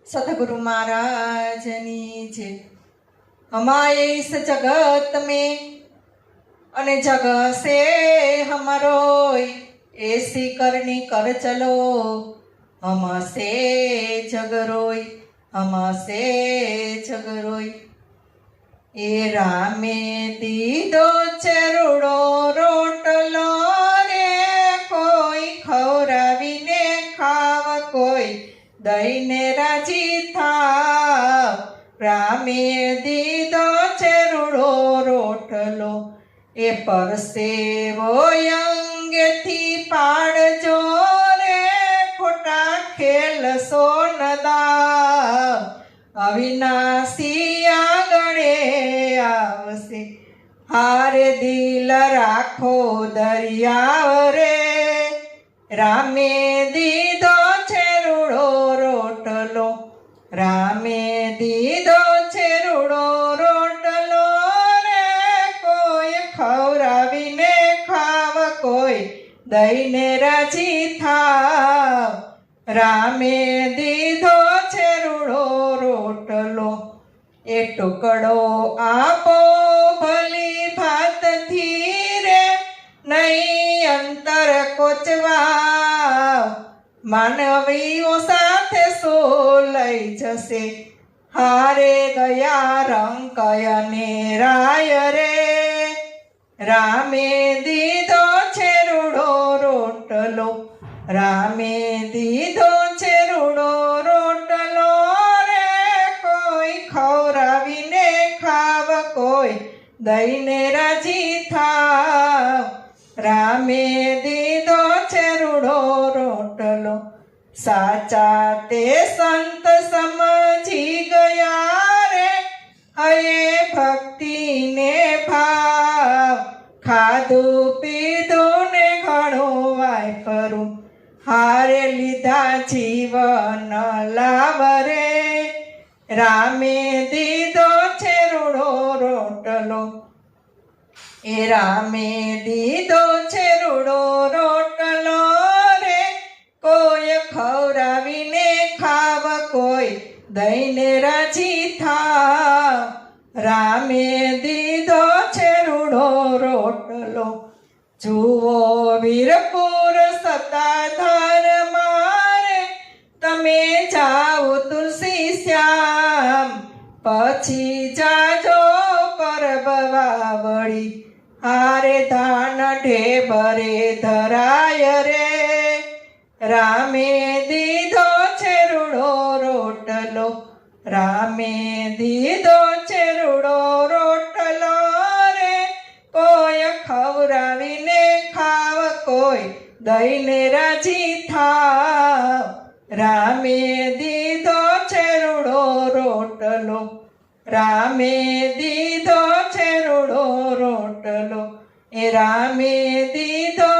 सतगुरु महाराजनी जय। हमारे इस जगत में अने जग से हमारो ऐसी करनी कर चलो, हमसे जगरोई हमसे जगरोई। ए रामे दीदो चरूड़ो रोटलो रे, कोई खवरावीने खाव कोई दईने राजी थाव। रामे दीदो चरूड़ो रोटलो, ए परसेवो अंगेथी पाड़जो रे, खोटा खेल सोनदा अविनाशी आगणे आवसे। हारे दिल राखो दरियाव रे, रामे दीदो चरूड़ो रोटलो, रामे दीदो चरूड़ो रोटलो रे, कोई खवरावीने खाव कोई दईने राजी थाव। रामे दीदो चरूड़ो रोटलो, ए टुकड़ो आपो भली भात थी रे, नहीं अंतर कोचवाव। मानवीओ साथे सो लई जसे, हारे गया रंग कयने राय रे। रामे दीदो चरूड़ो रोटलो, रामे दीदो चरूड़ो रोटलो रे, कोई खवरावीने खाव कोई दईने राजी थाव। रामे दीदो चरूड़ो रोटलो, साचा ते संत समझी गया रे, हये भक्ति ने भाव। खाधु पीधु ने घणो वापरू, हारे लीधा जीवन लाभ रे। रामे दीदो चरूड़ो रोटलो, ए रामे दीदो चरूड़ो रोटलो रे, कोई खवरावीने खाव कोई दईने राजी थाव। रामे दीदो चरूड़ो रोटलो, जुओ वीरपुर सताधार मारे, तमे जाओ तुलसी श्याम, पछी जाजो परब वावड़ी, हारे धान ढेबरे धराय रे। रामे दीदो चरूड़ो रोटलो, रामे दीदो चरूड़ो रोटलो रे, कोई खवरावीने खाव कोई दईने राजी थाव। रामे दीदो चरूड़ो रोटलो, रामे दीदो चरूड़ो रोटलो, ए रामे दीदो